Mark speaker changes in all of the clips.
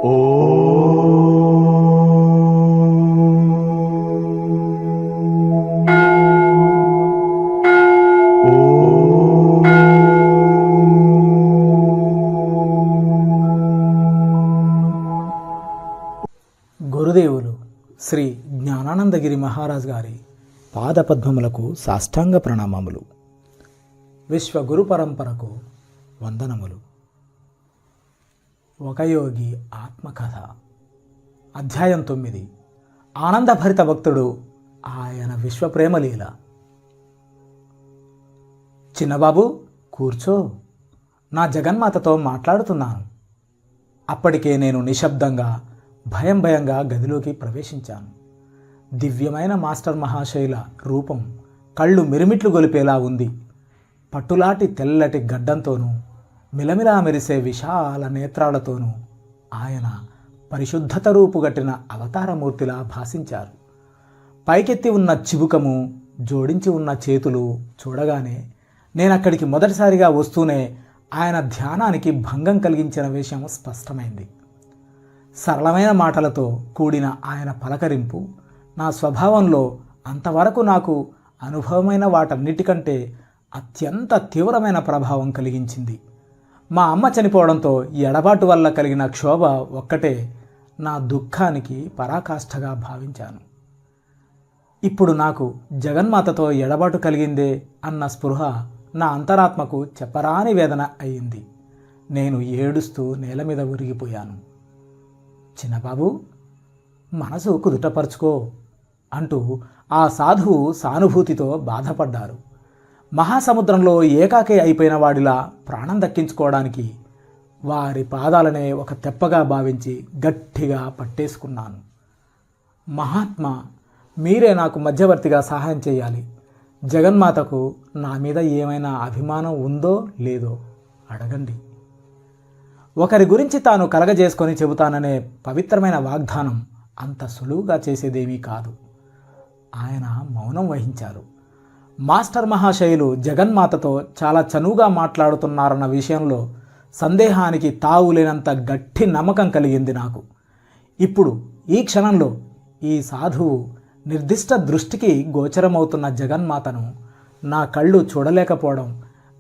Speaker 1: గురుదేవులు శ్రీ జ్ఞానానందగిరి మహారాజ్ గారి పాదపద్మములకు సాష్టాంగ ప్రణామములు. విశ్వగురు పరంపరకు వందనములు. ఒక యోగి ఆత్మకథ, అధ్యాయం 9. ఆనందభరిత భక్తుడు, ఆయన విశ్వప్రేమలీల. చిన్నబాబు కూర్చో, నా జగన్మాతతో మాట్లాడుతున్నాను. అప్పటికే నేను నిశ్శబ్దంగా భయంగా గదిలోకి ప్రవేశించాను. దివ్యమైన మాస్టర్ మహాశైల రూపం కళ్ళు మిరుమిట్లు గొలిపేలా ఉంది. పట్టులాటి తెల్లటి గడ్డంతోనూ మిలమిలా మెరిసే విశాల నేత్రాలతోనూ ఆయన పరిశుద్ధత రూపుగట్టిన అవతారమూర్తిలా భాసించారు. పైకెత్తి ఉన్న చిబుకము, జోడించి ఉన్న చేతులు చూడగానే నేనక్కడికి మొదటిసారిగా వస్తూనే ఆయన ధ్యానానికి భంగం కలిగించిన విషయం స్పష్టమైంది. సరళమైన మాటలతో కూడిన ఆయన పలకరింపు నా స్వభావంలో అంతవరకు నాకు అనుభవమైన వాటన్నిటికంటే అత్యంత తీవ్రమైన ప్రభావం కలిగించింది. మా అమ్మ చనిపోవడంతో ఎడబాటు వల్ల కలిగిన క్షోభ ఒక్కటే నా దుఃఖానికి పరాకాష్ఠగా భావించాను. ఇప్పుడు నాకు జగన్మాతతో ఎడబాటు కలిగిందే అన్న స్పృహ నా అంతరాత్మకు చెప్పరాని వేదన అయింది. నేను ఏడుస్తూ నేల మీద ఉరిగిపోయాను. చిన్నబాబు, మనసు కుదుటపరుచుకో అంటూ ఆ సాధువు సానుభూతితో బాధపడ్డారు. మహాసముద్రంలో ఏకాకే అయిపోయిన వాడిలా ప్రాణం దక్కించుకోవడానికి వారి పాదాలనే ఒక తెప్పగా భావించి గట్టిగా పట్టేసుకున్నాను. మహాత్మా, మీరే నాకు మధ్యవర్తిగా సహాయం చేయాలి. జగన్మాతకు నా మీద ఏమైనా అభిమానం ఉందో లేదో అడగండి. ఒకరి గురించి తాను కలగజేసుకొని చెబుతాననే పవిత్రమైన వాగ్దానం అంత సులువుగా చేసేదేమీ కాదు. ఆయన మౌనం వహించారు. మాస్టర్ మహాశయులు జగన్మాతతో చాలా చనువుగా మాట్లాడుతున్నారన్న విషయంలో సందేహానికి తావులేనంత గట్టి నమ్మకం కలిగింది నాకు. ఇప్పుడు ఈ క్షణంలో ఈ సాధువు నిర్దిష్ట దృష్టికి గోచరమవుతున్న జగన్మాతను నా కళ్ళు చూడలేకపోవడం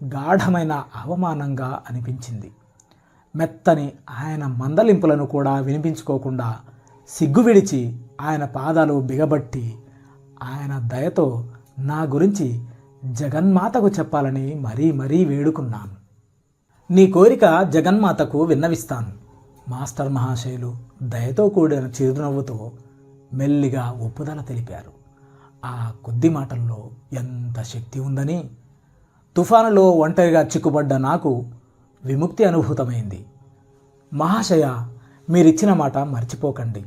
Speaker 1: గాఢమైన అవమానంగా అనిపించింది. మెత్తని ఆయన మందలింపులను కూడా వినిపించుకోకుండా సిగ్గు విడిచి ఆయన పాదాలు బిగబట్టి ఆయన దయతో నా గురించి జగన్మాతకు చెప్పాలని మరీ వేడుకున్నాను. నీ కోరిక జగన్మాతకు విన్నవిస్తాను. మాస్టర్ మహాశయులు దయతో కూడిన చిరునవ్వుతో మెల్లిగా ఒప్పుదల తెలిపారు. ఆ కొద్ది మాటల్లో ఎంత శక్తి ఉందని తుఫానులో ఒంటరిగా చిక్కుబడ్డ నాకు విముక్తి అనుభూతమైంది. మహాశయ, మీరిచ్చిన మాట మర్చిపోకండి.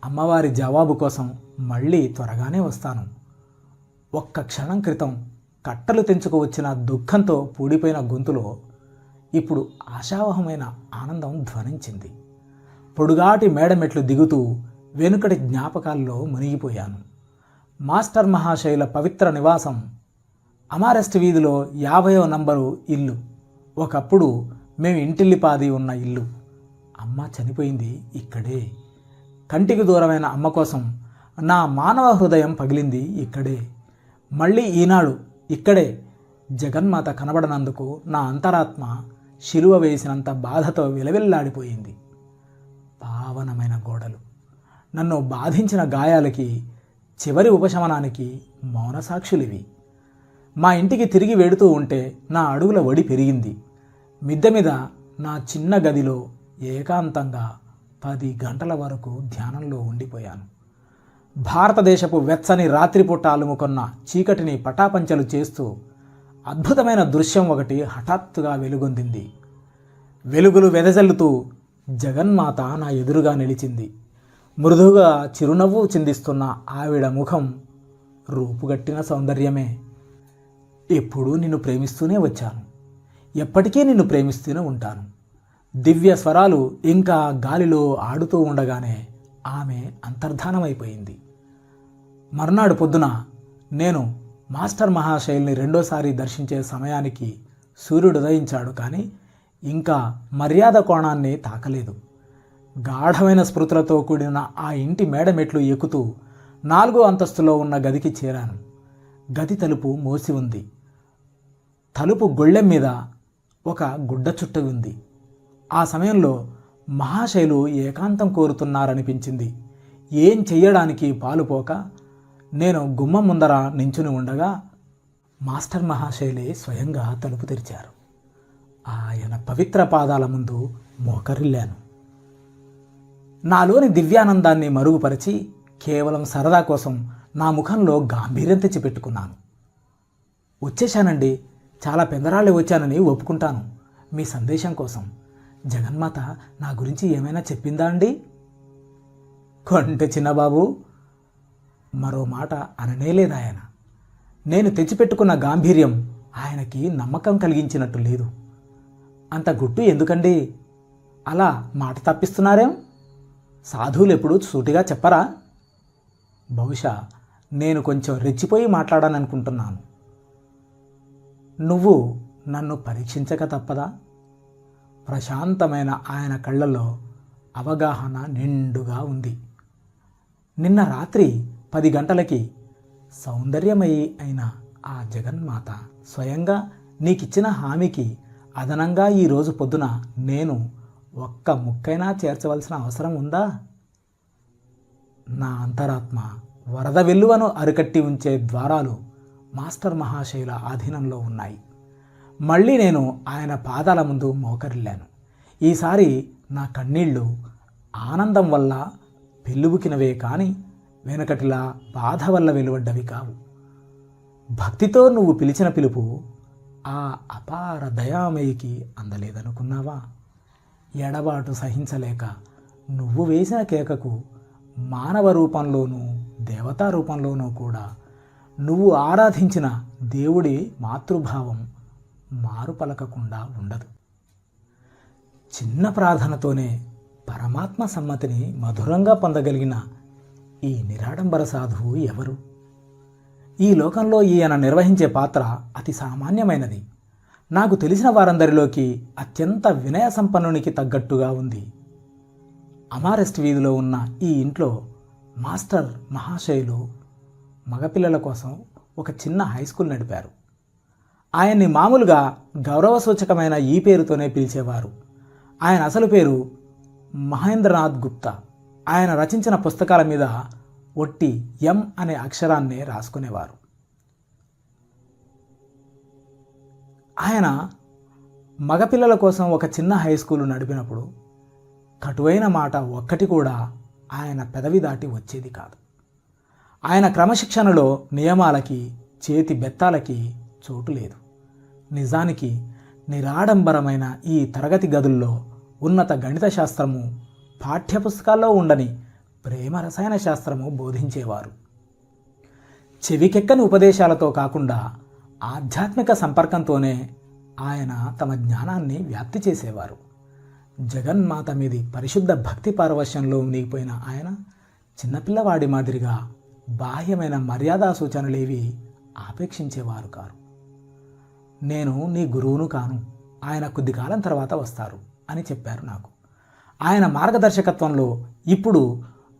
Speaker 1: అమ్మవారి జవాబు కోసం మళ్ళీ త్వరగానే వస్తాను. ఒక్క క్షణం క్రితం కట్టలు తెంచుకు వచ్చిన దుఃఖంతో పూడిపోయిన గొంతులో ఇప్పుడు ఆశావహమైన ఆనందం ధ్వనించింది. పొడుగాటి మేడమెట్లు దిగుతూ వెనుకటి జ్ఞాపకాల్లో మునిగిపోయాను. మాస్టర్ మహాశయుల పవిత్ర నివాసం అమారెస్ట్ వీధిలో 50వ నంబరు ఇల్లు. ఒకప్పుడు మేము ఇంటిల్లిపాది ఉన్న ఇల్లు. అమ్మ చనిపోయింది ఇక్కడే. కంటికి దూరమైన అమ్మ కోసం నా మానవ హృదయం పగిలింది ఇక్కడే. మళ్ళీ ఈనాడు ఇక్కడే జగన్మాత కనబడనందుకు నా అంతరాత్మ శిలువ వేసినంత బాధతో విలవిల్లాడిపోయింది. పావనమైన గోడలు, నన్ను బాధించిన గాయాలకి చివరి ఉపశమనానికి మౌనసాక్షులివి. మా ఇంటికి తిరిగి వెడుతూ ఉంటే నా అడుగుల వడి పెరిగింది. మిద్దె మీద నా చిన్న గదిలో ఏకాంతంగా 10 గంటల వరకు ధ్యానంలో ఉండిపోయాను. భారతదేశపు వెచ్చని రాత్రిపూట అలుముకొన్న చీకటిని పటాపంచలు చేస్తూ అద్భుతమైన దృశ్యం ఒకటి హఠాత్తుగా వెలుగొందింది. వెలుగులు వెదజల్లుతూ జగన్మాత నా ఎదురుగా నిలిచింది. మృదువుగా చిరునవ్వు చిందిస్తున్న ఆవిడ ముఖం రూపుగట్టిన సౌందర్యమే. ఎప్పుడూ నిన్ను ప్రేమిస్తూనే వచ్చాను, ఎప్పటికీ నిన్ను ప్రేమిస్తూనే ఉంటాను. దివ్య స్వరాలు ఇంకా గాలిలో ఆడుతూ ఉండగానే ఆమె అంతర్ధానమైపోయింది. మర్నాడు పొద్దున నేను మాస్టర్ మహాశయుల్ని రెండోసారి దర్శించే సమయానికి సూర్యుడు ఉదయించాడు. కానీ ఇంకా మర్యాద కోణాన్ని తాకలేదు. గాఢమైన స్మృతులతో కూడిన ఆ ఇంటి మేడమెట్లు ఎక్కుతూ 4వ అంతస్తులో ఉన్న గదికి చేరాను. గది తలుపు మూసి ఉంది. తలుపు గొళ్ళెం మీద ఒక గుడ్డ చుట్ట ఉంది. ఆ సమయంలో మహాశైలు ఏకాంతం కోరుతున్నారనిపించింది. ఏం చెయ్యడానికి పాలుపోక నేను గుమ్మం ముందర నించుని ఉండగా మాస్టర్ మహాశైలే స్వయంగా తలుపు తెరిచారు. ఆయన పవిత్ర పాదాల ముందు మోకరిల్లాను. నాలోని దివ్యానందాన్ని మరుగుపరిచి కేవలం సరదా కోసం నా ముఖంలో గాంభీర్యం తెచ్చిపెట్టుకున్నాను. వచ్చేశానండి, చాలా పెందరాళ్ళే వచ్చానని ఒప్పుకుంటాను. మీ సందేశం కోసం జగన్మాత నా గురించి ఏమైనా చెప్పిందా అండి? కొంటె చిన్నబాబు మరో మాట అననేలేదాయన. నేను తెచ్చిపెట్టుకున్న గాంభీర్యం ఆయనకి నమ్మకం కలిగించినట్టు లేదు. అంత గుట్టు ఎందుకండి? అలా మాట తప్పిస్తున్నారేం? సాధువులు ఎప్పుడు సూటిగా చెప్పరా? బహుశా నేను కొంచెం రెచ్చిపోయి మాట్లాడాననుకుంటున్నాను. నువ్వు నన్ను పరీక్షించక తప్పదా? ప్రశాంతమైన ఆయన కళ్ళల్లో అవగాహన నిండుగా ఉంది. నిన్న రాత్రి 10 గంటలకి సౌందర్యమయి అయిన ఆ జగన్మాత స్వయంగా నీకిచ్చిన హామీకి అదనంగా ఈరోజు పొద్దున నేను ఒక్క ముక్కైనా చేర్చవలసిన అవసరం ఉందా? నా అంతరాత్మ వరద వెల్లువను అరికట్టి ఉంచే ద్వారాలు మాస్టర్ మహాశైల ఆధీనంలో ఉన్నాయి. మళ్ళీ నేను ఆయన పాదాల ముందు మోకరిల్లాను. ఈసారి నా కన్నీళ్లు ఆనందం వల్ల పెళ్ళుబుకినవే కానీ వెనకటిలా బాధ వల్ల వెలువడ్డవి కావు. భక్తితో నువ్వు పిలిచిన పిలుపు ఆ అపార దయామయికి అందలేదనుకున్నావా? ఎడబాటు సహించలేక నువ్వు వేసిన కేకకు మానవ రూపంలోనూ దేవతా రూపంలోనూ కూడా నువ్వు ఆరాధించిన దేవుడి మాతృభావం మారు పలకకుండా ఉండదు. చిన్న ప్రార్థనతోనే పరమాత్మ సమ్మతిని మధురంగా పొందగలిగిన ఈ నిరాడంబర సాధువు ఎవరు? ఈ లోకంలో ఈయన నిర్వహించే పాత్ర అతి సామాన్యమైనది. నాకు తెలిసిన వారందరిలోకి అత్యంత వినయ సంపన్నునికి తగ్గట్టుగా ఉంది. అమారెస్ట్ వీధిలో ఉన్న ఈ ఇంట్లో మాస్టర్ మహాశయులు మగపిల్లల కోసం ఒక చిన్న హై స్కూల్ నడిపారు. ఆయన్ని మామూలుగా గౌరవసూచకమైన ఈ పేరుతోనే పిలిచేవారు. ఆయన అసలు పేరు మహేంద్రనాథ్ గుప్తా. ఆయన రచించిన పుస్తకాల మీద ఒట్టి ఎం అనే అక్షరాన్నే రాసుకునేవారు. ఆయన మగపిల్లల కోసం ఒక చిన్న హై స్కూలు నడిపినప్పుడు కటువైన మాట ఒక్కటి కూడా ఆయన పెదవి దాటి వచ్చేది కాదు. ఆయన క్రమశిక్షణలో నియమాలకి చేతి బెత్తాలకి చోటు లేదు. నిజానికి నిరాడంబరమైన ఈ తరగతి గదుల్లో ఉన్నత గణిత శాస్త్రము, పాఠ్యపుస్తకాల్లో ఉండని ప్రేమ రసాయన శాస్త్రము బోధించేవారు. చెవికెక్కని ఉపదేశాలతో కాకుండా ఆధ్యాత్మిక సంపర్కంతోనే ఆయన తమ జ్ఞానాన్ని వ్యాప్తి చేసేవారు. జగన్మాత మీది పరిశుద్ధ భక్తి పారవశ్యంలో మునిగిపోయిన ఆయన చిన్నపిల్లవాడి మాదిరిగా బాహ్యమైన మర్యాదా సూచనలేవి ఆపేక్షించేవారు కారు. నేను నీ గురువును కాను, ఆయన కొద్ది కాలం తర్వాత వస్తారు అని చెప్పారు నాకు. ఆయన మార్గదర్శకత్వంలో ఇప్పుడు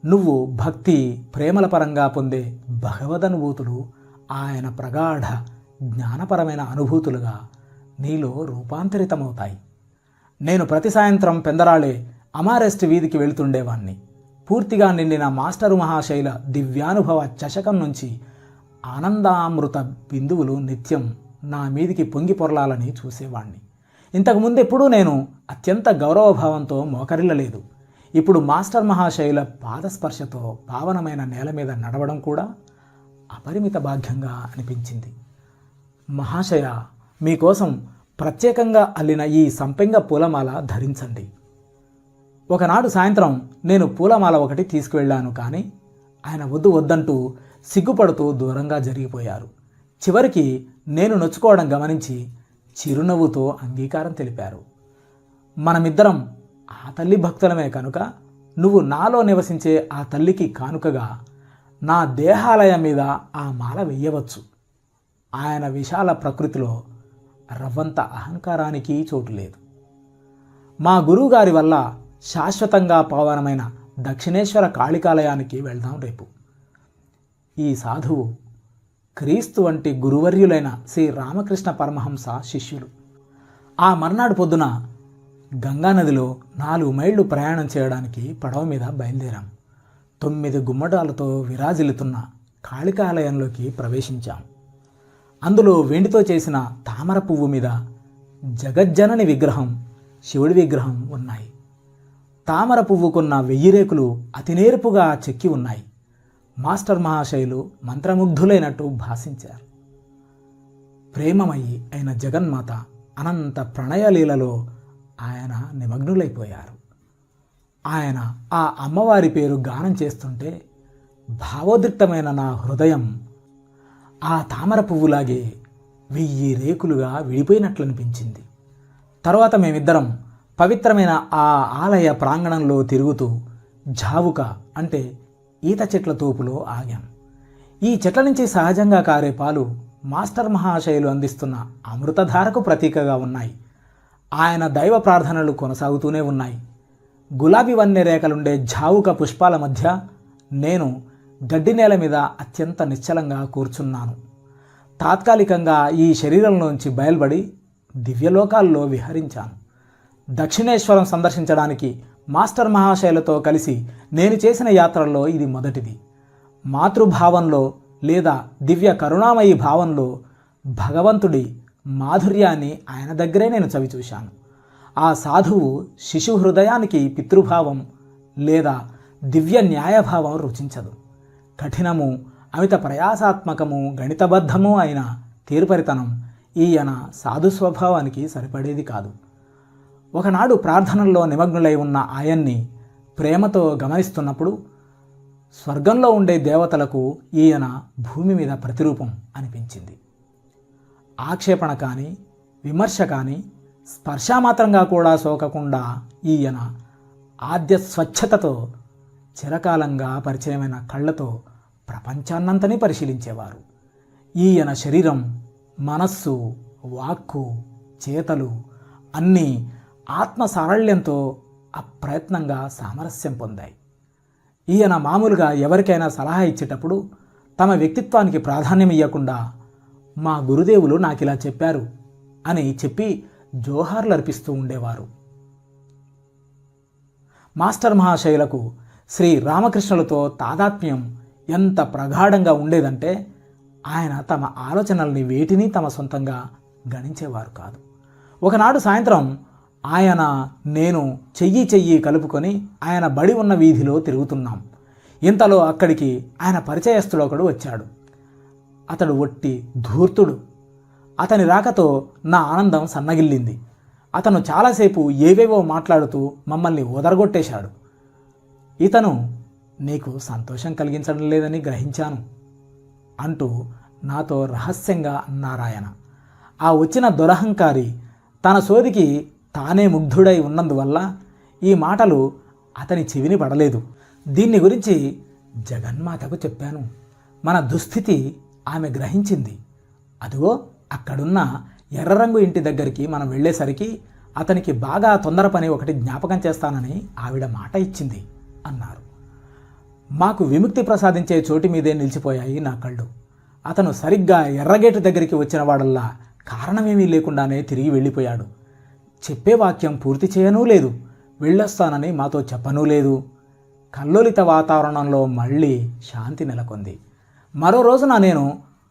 Speaker 1: నువ్వు భక్తి ప్రేమల పరంగా పొందే భగవదనుభూతులు ఆయన ప్రగాఢ జ్ఞానపరమైన అనుభూతులుగా నీలో రూపాంతరితమవుతాయి. నేను ప్రతి సాయంత్రం పెందరాళే అమారెస్ట్ వీధికి వెళుతుండేవాణ్ణి. పూర్తిగా నిండిన మాస్టరు మహాశైల దివ్యానుభవ చషకం నుంచి ఆనందామృత బిందువులు నిత్యం నా మీదికి పొంగి పొరలాలని చూసేవాణ్ణి. ఇంతకుముందెప్పుడూ నేను అత్యంత గౌరవభావంతో మోకరిల్లలేదు. ఇప్పుడు మాస్టర్ మహాశైల పాదస్పర్శతో పావనమైన నేల మీద నడవడం కూడా అపరిమిత భాగ్యంగా అనిపించింది. మహాశయ, మీకోసం ప్రత్యేకంగా అల్లిన ఈ సంపెంగ పూలమాల ధరించండి. ఒకనాడు సాయంత్రం నేను పూలమాల ఒకటి తీసుకువెళ్ళాను, కానీ ఆయన వద్దంటూ సిగ్గుపడుతూ దూరంగా జరిగిపోయారు. చివరికి నేను నొచ్చుకోవడం గమనించి చిరునవ్వుతో అంగీకారం తెలిపారు. మనమిద్దరం ఆ తల్లి భక్తులమే కనుక నువ్వు నాలో నివసించే ఆ తల్లికి కానుకగా నా దేహాలయం మీద ఆ మాల వెయ్యవచ్చు. ఆయన విశాల ప్రకృతిలో రవ్వంత అహంకారానికి చోటు లేదు. మా గురువుగారి వల్ల శాశ్వతంగా పావనమైన దక్షిణేశ్వర కాళికాలయానికి వెళ్దాం రేపు. ఈ సాధువు క్రీస్తు వంటి గురువర్యులైన శ్రీ రామకృష్ణ పరమహంస శిష్యులు. ఆ మర్నాడు పొద్దున గంగానదిలో 4 మైళ్ళు ప్రయాణం చేయడానికి పడవ మీద బయలుదేరాం. 9 గుమ్మటాలతో విరాజిల్లుతున్న కాళికాలయంలోకి ప్రవేశించాం. అందులో వెండితో చేసిన తామర పువ్వు మీద జగజ్జనని విగ్రహం, శివుడి విగ్రహం ఉన్నాయి. తామర పువ్వుకున్న 1000 రేకులు అతి నేర్పుగా చెక్కి ఉన్నాయి. మాస్టర్ మహాశయులు మంత్రముగ్ధులైనట్టు భాషించారు. ప్రేమమయి అయిన జగన్మాత అనంత ప్రణయలీలలో ఆయన నిమగ్నులైపోయారు. ఆయన ఆ అమ్మవారి పేరు గానం చేస్తుంటే భావోద్రిక్తమైన నా హృదయం ఆ తామర పువ్వులాగే 1000 రేకులుగా విడిపోయినట్లనిపించింది. తర్వాత మేమిద్దరం పవిత్రమైన ఆ ఆలయ ప్రాంగణంలో తిరుగుతూ జావుక అంటే ఈత చెట్ల తోపులో ఆగాం. ఈ చెట్ల నుంచి సహజంగా కారే పాలు మాస్టర్ మహాశయులు అందిస్తున్న అమృతధారకు ప్రతీకగా ఉన్నాయి. ఆయన దైవ ప్రార్థనలు కొనసాగుతూనే ఉన్నాయి. గులాబీ వన్నె రేఖలుండే జావుక పుష్పాల మధ్య నేను గడ్డి నేల మీద అత్యంత నిశ్చలంగా కూర్చున్నాను. తాత్కాలికంగా ఈ శరీరంలోంచి బయలుపడి దివ్యలోకాల్లో విహరించాను. దక్షిణేశ్వరం సందర్శించడానికి మాస్టర్ మహాశయులతో కలిసి నేను చేసిన యాత్రల్లో ఇది మొదటిది. మాతృభావంలో లేదా దివ్య కరుణామయి భావంలో భగవంతుడి మాధుర్యాన్ని ఆయన దగ్గరే నేను చవిచూశాను. ఆ సాధువు శిశు హృదయానికి పితృభావం లేదా దివ్య న్యాయభావం రుచించదు. కఠినము, అమిత ప్రయాసాత్మకము, గణితబద్ధము అయిన తీర్పరితనం ఈయన సాధు స్వభావానికి సరిపడేది కాదు. ఒకనాడు ప్రార్థనల్లో నిమగ్నులై ఉన్న ఆయన్ని ప్రేమతో గమనిస్తున్నప్పుడు స్వర్గంలో ఉండే దేవతలకు ఈయన భూమి మీద ప్రతిరూపం అనిపించింది. ఆక్షేపణ కానీ విమర్శ కానీ స్పర్శామాత్రంగా కూడా సోకకుండా ఈయన ఆద్య స్వచ్ఛతతో చిరకాలంగా పరిచయమైన కళ్ళతో ప్రపంచాన్నంతని పరిశీలించేవారు. ఈయన శరీరం, మనస్సు, వాక్కు, చేతలు అన్నీ ఆత్మ సారళ్యంతో అప్రయత్నంగా సామరస్యం పొందాయి. ఈయన మామూలుగా ఎవరికైనా సలహా ఇచ్చేటప్పుడు తమ వ్యక్తిత్వానికి ప్రాధాన్యం ఇవ్వకుండా మా గురుదేవులు నాకిలా చెప్పారు అని చెప్పి జోహార్లు అర్పిస్తూ ఉండేవారు. మాస్టర్ మహాశయులకు శ్రీ రామకృష్ణులతో తాదాత్మ్యం ఎంత ప్రగాఢంగా ఉండేదంటే ఆయన తమ ఆలోచనల్ని వేటిని తమ సొంతంగా గణించేవారు కాదు. ఒకనాడు సాయంత్రం ఆయన నేను చెయ్యి కలుపుకొని ఆయన బడి ఉన్న వీధిలో తిరుగుతున్నాం. ఇంతలో అక్కడికి ఆయన పరిచయస్తుడు ఒకడు వచ్చాడు. అతడు ఒట్టి ధూర్తుడు. అతని రాకతో నా ఆనందం సన్నగిల్లింది. అతను చాలాసేపు ఏవేవో మాట్లాడుతూ మమ్మల్ని ఓదరగొట్టేశాడు. ఇతను నీకు సంతోషం కలిగించడం లేదని గ్రహించాను అంటూ నాతో రహస్యంగా అన్నారాయన. ఆ వచ్చిన దురహంకారి తన సోదికి తానే ముగ్ధుడై ఉన్నందువల్ల ఈ మాటలు అతని చెవిని పడలేదు. దీన్ని గురించి జగన్మాతకు చెప్పాను. మన దుస్థితి ఆమె గ్రహించింది. అదిగో అక్కడున్న ఎర్రరంగు ఇంటి దగ్గరికి మనం వెళ్ళేసరికి అతనికి బాగా తొందర పని ఒకటి జ్ఞాపకం చేస్తానని ఆవిడ మాట ఇచ్చింది అన్నారు. మాకు విముక్తి ప్రసాదించే చోటి మీదే నిలిచిపోయాయి నా కళ్ళు. అతను సరిగ్గా ఎర్రగేటు దగ్గరికి వచ్చిన వాడల్లా కారణమేమీ లేకుండానే తిరిగి వెళ్ళిపోయాడు. చెప్పే వాక్యం పూర్తి చేయనూ లేదు, వెళ్ళొస్తానని మాతో చెప్పనూ లేదు. కల్లోలిత వాతావరణంలో మళ్ళీ శాంతి నెలకొంది. మరో రోజున నేను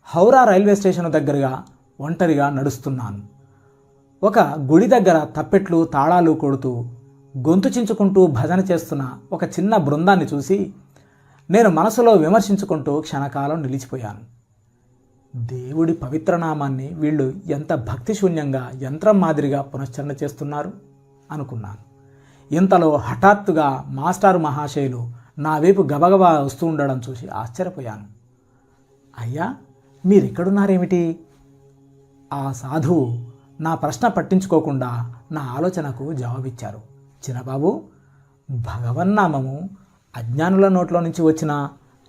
Speaker 1: హౌరా రైల్వే స్టేషన్ దగ్గరగా ఒంటరిగా నడుస్తున్నాను. ఒక గుడి దగ్గర తప్పెట్లు తాళాలు కొడుతూ గొంతు చించుకుంటూ భజన చేస్తున్న ఒక చిన్న బృందాన్ని చూసి నేను మనసులో విమర్శించుకుంటూ క్షణకాలం నిలిచిపోయాను. దేవుడి పవిత్రనామాన్ని వీళ్ళు ఎంత భక్తిశూన్యంగా యంత్రం మాదిరిగా పునశ్చరణ చేస్తున్నారు అనుకున్నాను. ఇంతలో హఠాత్తుగా మాస్టారు మహాశయులు నా వైపు గబగబా వస్తూ ఉండడం చూసి ఆశ్చర్యపోయాను. అయ్యా, మీరెక్కడున్నారేమిటి? ఆ సాధువు నా ప్రశ్న పట్టించుకోకుండా నా ఆలోచనకు జవాబిచ్చారు. చిన్నబాబు, భగవన్నామము అజ్ఞానుల నోట్లో నుంచి వచ్చిన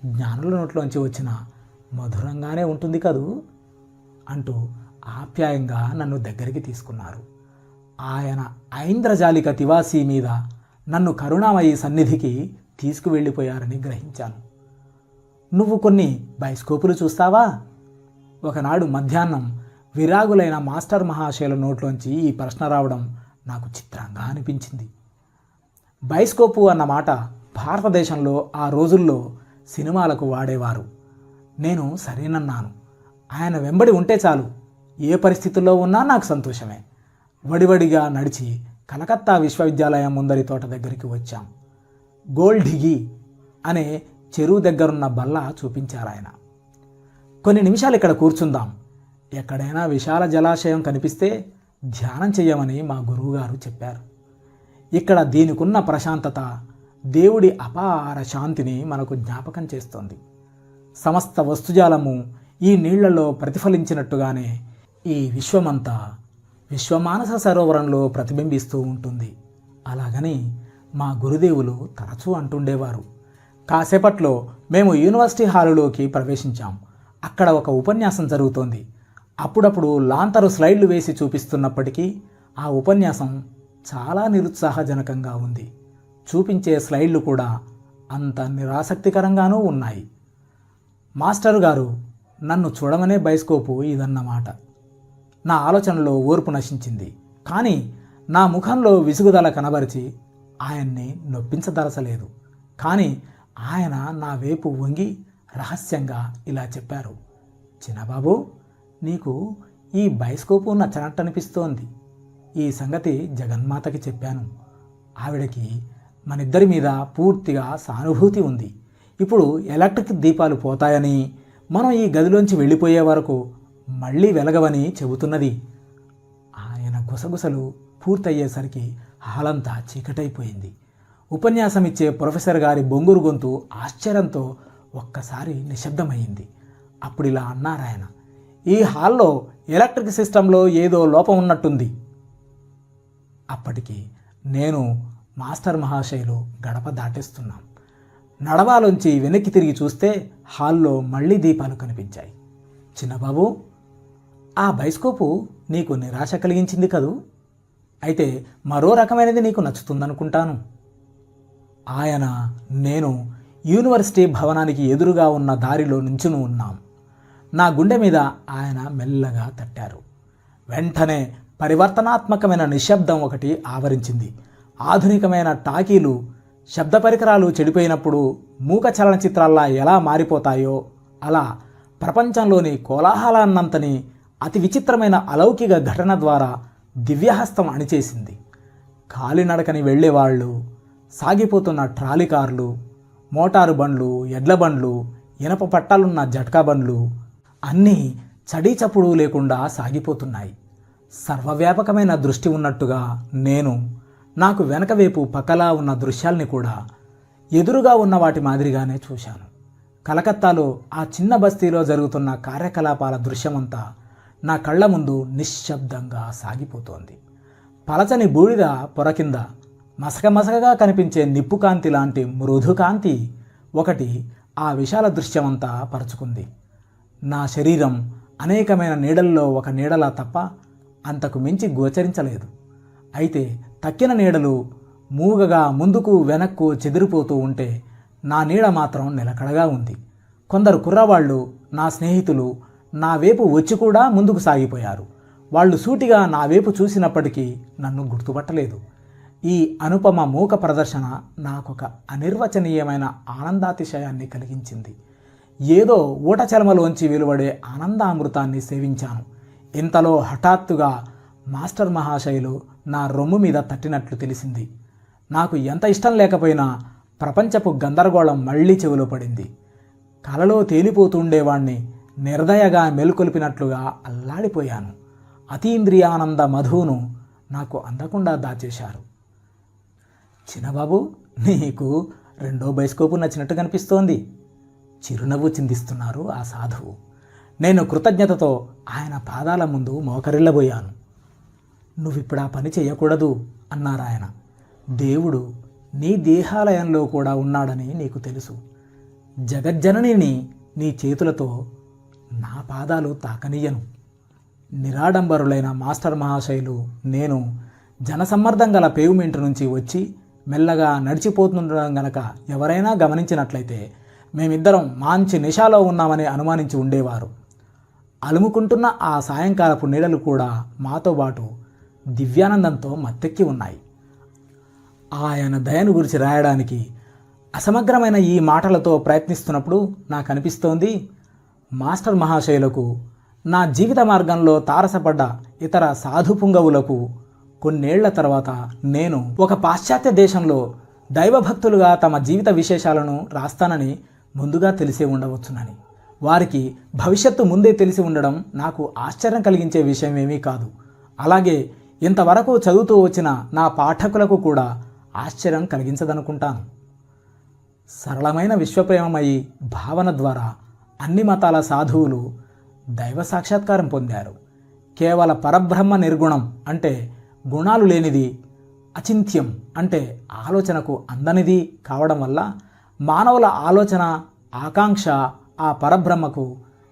Speaker 1: జ్ఞానుల నోట్లోంచి వచ్చిన మధురంగానే ఉంటుంది కదూ అంటూ ఆప్యాయంగా నన్ను దగ్గరికి తీసుకున్నారు. ఆయన ఐంద్రజాలిక తివాసీ మీద నన్ను కరుణామయి సన్నిధికి తీసుకువెళ్ళిపోయారని గ్రహించాను. నువ్వు కొన్ని బైస్కోపులు చూస్తావా? ఒకనాడు మధ్యాహ్నం విరాగులైన మాస్టర్ మహాశయుల నోట్లోంచి ఈ ప్రశ్న రావడం నాకు చిత్రంగా అనిపించింది. బైస్కోపు అన్న మాట భారతదేశంలో ఆ రోజుల్లో సినిమాలకు వాడేవారు. నేను సరేనన్నాను. ఆయన వెంబడి ఉంటే చాలు, ఏ పరిస్థితుల్లో ఉన్నా నాకు సంతోషమే. వడివడిగా నడిచి కలకత్తా విశ్వవిద్యాలయం ముందరి తోట దగ్గరికి వచ్చాం. గోల్డ్ డిగి అనే చెరువు దగ్గరున్న బల్ల చూపించారు ఆయన. కొన్ని నిమిషాలు ఇక్కడ కూర్చుందాం, ఎక్కడైనా విశాల జలాశయం కనిపిస్తే ధ్యానం చెయ్యమని మా గురువుగారు చెప్పారు. ఇక్కడ దీనికున్న ప్రశాంతత దేవుడి అపార శాంతిని మనకు జ్ఞాపకం చేస్తోంది. సమస్త వస్తుజాలము ఈ నీళ్లలో ప్రతిఫలించినట్టుగానే ఈ విశ్వమంతా విశ్వమానస సరోవరంలో ప్రతిబింబిస్తూ ఉంటుంది. అలాగని మా గురుదేవులు తరచూ అంటుండేవారు. కాసేపట్లో మేము యూనివర్సిటీ హాలులోకి ప్రవేశించాం. అక్కడ ఒక ఉపన్యాసం జరుగుతోంది. అప్పుడప్పుడు లాంతరు స్లైడ్లు వేసి చూపిస్తున్నప్పటికీ ఆ ఉపన్యాసం చాలా నిరుత్సాహజనకంగా ఉంది. చూపించే స్లైడ్లు కూడా అంత నిరాసక్తికరంగానూ ఉన్నాయి. మాస్టరు గారు నన్ను చూడమనే బైస్కోపు ఇదన్నమాట. నా ఆలోచనలో ఓర్పు నశించింది. కానీ నా ముఖంలో విసుగుదల కనబరిచి ఆయన్ని నొప్పించదలచలేదు. కానీ ఆయన నా వైపు వంగి రహస్యంగా ఇలా చెప్పారు. చిన్నబాబు, నీకు ఈ బైస్కోపు నచ్చనట్టు అనిపిస్తోంది. ఈ సంగతి జగన్మాతకి చెప్పాను. ఆవిడకి మనిద్దరి మీద పూర్తిగా సానుభూతి ఉంది. ఇప్పుడు ఎలక్ట్రిక్ దీపాలు పోతాయని, మనం ఈ గదిలోంచి వెళ్ళిపోయే వరకు మళ్ళీ వెలగవని చెబుతున్నది. ఆయన గుసగుసలు పూర్తయ్యేసరికి హాలంతా చీకటైపోయింది. ఉపన్యాసం ఇచ్చే ప్రొఫెసర్ గారి బొంగురు గొంతు ఆశ్చర్యంతో ఒక్కసారి నిశ్శబ్దమైంది. అప్పుడు ఇలా అన్నారాయన, ఈ హాల్లో ఎలక్ట్రిక్ సిస్టంలో ఏదో లోపం ఉన్నట్టుంది. అప్పటికి నేను మాస్టర్ మహాశయులు గడప దాటేస్తున్నాం. నడవాలోంచి వెనక్కి తిరిగి చూస్తే హాల్లో మళ్ళీ దీపాలు కనిపించాయి. చిన్నబాబు, ఆ బైస్కోపు నీకు నిరాశ కలిగించింది కదూ? అయితే మరో రకమైనది నీకు నచ్చుతుందనుకుంటాను. ఆయన నేను యూనివర్సిటీ భవనానికి ఎదురుగా ఉన్న దారిలో నించుని ఉన్నాం. నా గుండె మీద ఆయన మెల్లగా తట్టారు. వెంటనే పరివర్తనాత్మకమైన నిశ్శబ్దం ఒకటి ఆవరించింది. ఆధునికమైన టాకీలు శబ్ద పరికరాలు చెడిపోయినప్పుడు మూక చలనచిత్రాల్లా ఎలా మారిపోతాయో అలా ప్రపంచంలోని కోలాహలాన్నంతని అతి విచిత్రమైన అలౌకిక ఘటన ద్వారా దివ్యహస్తం అణిచేసింది. కాలినడకని వెళ్ళేవాళ్ళు, సాగిపోతున్న ట్రాలీ కార్లు, మోటారు బండ్లు, ఎడ్ల బండ్లు, ఇనప పట్టాలున్న జట్కా బండ్లు అన్నీ చడీచప్పుడు లేకుండా సాగిపోతున్నాయి. సర్వవ్యాపకమైన దృష్టి ఉన్నట్టుగా నేను నాకు వెనకవైపు పక్కలా ఉన్న దృశ్యాల్ని కూడా ఎదురుగా ఉన్న వాటి మాదిరిగానే చూశాను. కలకత్తాలో ఆ చిన్న బస్తీలో జరుగుతున్న కార్యకలాపాల దృశ్యమంతా నా కళ్ళ ముందు నిశ్శబ్దంగా సాగిపోతోంది. పలచని బూడిద పొర కింద మసకమసకగా కనిపించే నిప్పు కాంతి లాంటి మృదుకాంతి ఒకటి ఆ విశాల దృశ్యమంతా పరుచుకుంది. నా శరీరం అనేకమైన నీడల్లో ఒక నీడలా తప్ప అంతకు మించి గోచరించలేదు. అయితే తక్కిన నీడలు మూగగా ముందుకు వెనక్కు చెదిరిపోతూ ఉంటే నా నీడ మాత్రం నిలకడగా ఉంది. కొందరు కుర్రవాళ్ళు, నా స్నేహితులు నా వైపు వచ్చి కూడా ముందుకు సాగిపోయారు. వాళ్ళు సూటిగా నా వైపు చూసినప్పటికీ నన్ను గుర్తుపట్టలేదు. ఈ అనుపమ మూక ప్రదర్శన నాకొక అనిర్వచనీయమైన ఆనందాతిశయాన్ని కలిగించింది. ఏదో ఊటచలమలోంచి వెలువడే ఆనందామృతాన్ని సేవించాను. ఇంతలో హఠాత్తుగా మాస్టర్ మహాశయులు నా రొమ్ము మీద తట్టినట్లు తెలిసింది. నాకు ఎంత ఇష్టం లేకపోయినా ప్రపంచపు గందరగోళం మళ్ళీ చెవిలో పడింది. కలలో తేలిపోతుండేవాణ్ణి నిర్దయగా మేల్కొల్పినట్లుగా అల్లాడిపోయాను. అతీంద్రియానంద మధువును నాకు అందకుండా దాచేశారు. చిన్నబాబు, నీకు రెండో బైస్కోపు నచ్చినట్టు కనిపిస్తోంది. చిరునవ్వు చిందిస్తున్నారు ఆ సాధువు. నేను కృతజ్ఞతతో ఆయన పాదాల ముందు మోకరిల్లబోయాను. నువ్విప్పుడు ఆ పని చేయకూడదు అన్నారాయన. దేవుడు నీ దేహాలయంలో కూడా ఉన్నాడని నీకు తెలుసు. జగజ్జననిని నీ చేతులతో నా పాదాలు తాకనీయను. నిరాడంబరులైన మాస్టర్ మహాశయులు నేను జనసమ్మర్దం గల పేవ్మెంట్ నుంచి వచ్చి మెల్లగా నడిచిపోతుండడం గనక ఎవరైనా గమనించినట్లయితే మేమిద్దరం మంచి నిశాలో ఉన్నామని అనుమానించి ఉండేవారు. అలుముకుంటున్న ఆ సాయంకాలపు నీడలు కూడా మాతో పాటు దివ్యానందంతో మత్తెక్కి ఉన్నాయి. ఆయన దయను గురించి రాయడానికి అసమగ్రమైన ఈ మాటలతో ప్రయత్నిస్తున్నప్పుడు నాకు అనిపిస్తోంది, మాస్టర్ మహాశయులకు నా జీవిత మార్గంలో తారసపడ్డ ఇతర సాధుపుంగవులకు కొన్నేళ్ల తర్వాత నేను ఒక పాశ్చాత్య దేశంలో దైవభక్తులుగా తమ జీవిత విశేషాలను రాస్తానని ముందుగా తెలిసే ఉండవచ్చునని. వారికి భవిష్యత్తు ముందే తెలిసి ఉండడం నాకు ఆశ్చర్యం కలిగించే విషయమేమీ కాదు. అలాగే ఇంతవరకు చదువుతూ వచ్చిన నా పాఠకులకు కూడా ఆశ్చర్యం కలిగించదనుకుంటాను. సరళమైన విశ్వప్రేమమయి భావన ద్వారా అన్ని మతాల సాధువులు దైవ సాక్షాత్కారం పొందారు. కేవల పరబ్రహ్మ నిర్గుణం అంటే గుణాలు లేనిది, అచింత్యం అంటే ఆలోచనకు అందనిది కావడం వల్ల మానవుల ఆలోచన, ఆకాంక్ష ఆ పరబ్రహ్మకు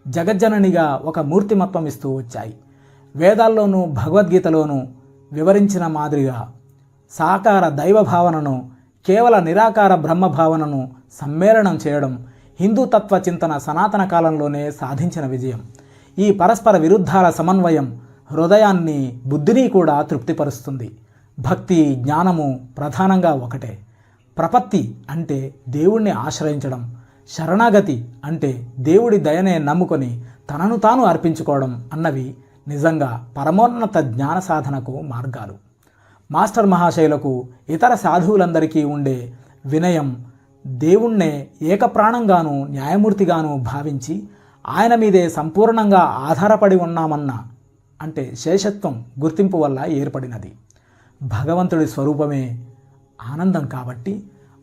Speaker 1: జగజ్జననిగా ఒక మూర్తిమత్వం ఇస్తూ వచ్చాయి. వేదాల్లోనూ భగవద్గీతలోనూ వివరించిన మాదిరిగా సాకార దైవ భావనను, కేవల నిరాకార బ్రహ్మ భావనను సమ్మేళనం చేయడం హిందూ తత్వ చింతన సనాతన కాలంలోనే సాధించిన విజయం. ఈ పరస్పర విరుద్ధాల సమన్వయం హృదయాన్ని, బుద్ధిని కూడా తృప్తిపరుస్తుంది. భక్తి, జ్ఞానము ప్రధానంగా ఒకటే. ప్రపత్తి అంటే దేవుణ్ణి ఆశ్రయించడం, శరణాగతి అంటే దేవుడి దయనే నమ్ముకొని తనను తాను అర్పించుకోవడం అన్నవి నిజంగా పరమోన్నత జ్ఞాన సాధనకు మార్గాలు. మాస్టర్ మహాశయులకు ఇతర సాధువులందరికీ ఉండే వినయం, దేవుణ్ణే ఏకప్రాణంగాను న్యాయమూర్తిగాను భావించి ఆయన మీదే సంపూర్ణంగా ఆధారపడి ఉన్నామన్న అంటే శేషత్వం గుర్తింపు వల్ల ఏర్పడినది. భగవంతుడి స్వరూపమే ఆనందం కాబట్టి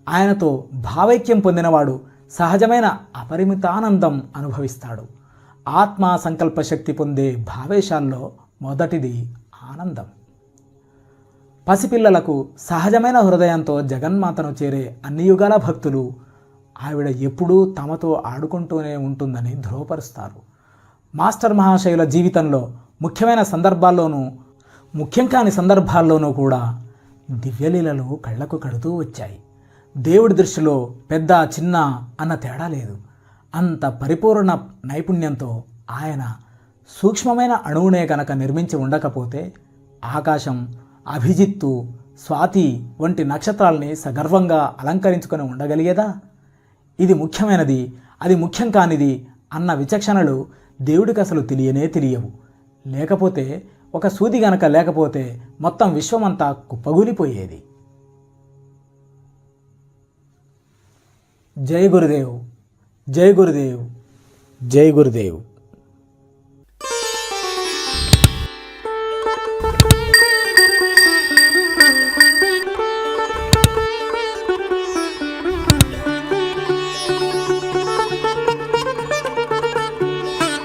Speaker 1: ఆయనతో భావైక్యం పొందినవాడు సహజమైన అపరిమితానందం అనుభవిస్తాడు. ఆత్మ సంకల్ప శక్తి పొందే భావేశాల్లో మొదటిది ఆనందం. పసిపిల్లలకు సహజమైన హృదయంతో జగన్మాతను చేరే అన్ని యుగాల భక్తులు ఆవిడ ఎప్పుడూ తమతో ఆడుకుంటూనే ఉంటుందని ధృవపరుస్తారు. మాస్టర్ మహాశయుల జీవితంలో ముఖ్యమైన సందర్భాల్లోనూ, ముఖ్యం కాని సందర్భాల్లోనూ కూడా దివ్యలీలలు కళ్లకు కడుతూ వచ్చాయి. దేవుడి దృష్టిలో పెద్ద, చిన్న అన్న తేడా లేదు. అంత పరిపూర్ణ నైపుణ్యంతో ఆయన సూక్ష్మమైన అణువునే కనుక నిర్మించి ఉండకపోతే ఆకాశం, అభిజిత్తు, స్వాతి వంటి నక్షత్రాల్ని సగర్వంగా అలంకరించుకొని ఉండగలిగేదా? ఇది ముఖ్యమైనది, అది ముఖ్యం కానిది అన్న విచక్షణలు దేవుడికి అసలు తెలియవు. లేకపోతే ఒక సూది గనక లేకపోతే మొత్తం విశ్వమంతా కుప్పగూలిపోయేది. జై గురుదేవ్, జై గురుదేవ్, జై గురుదేవ్.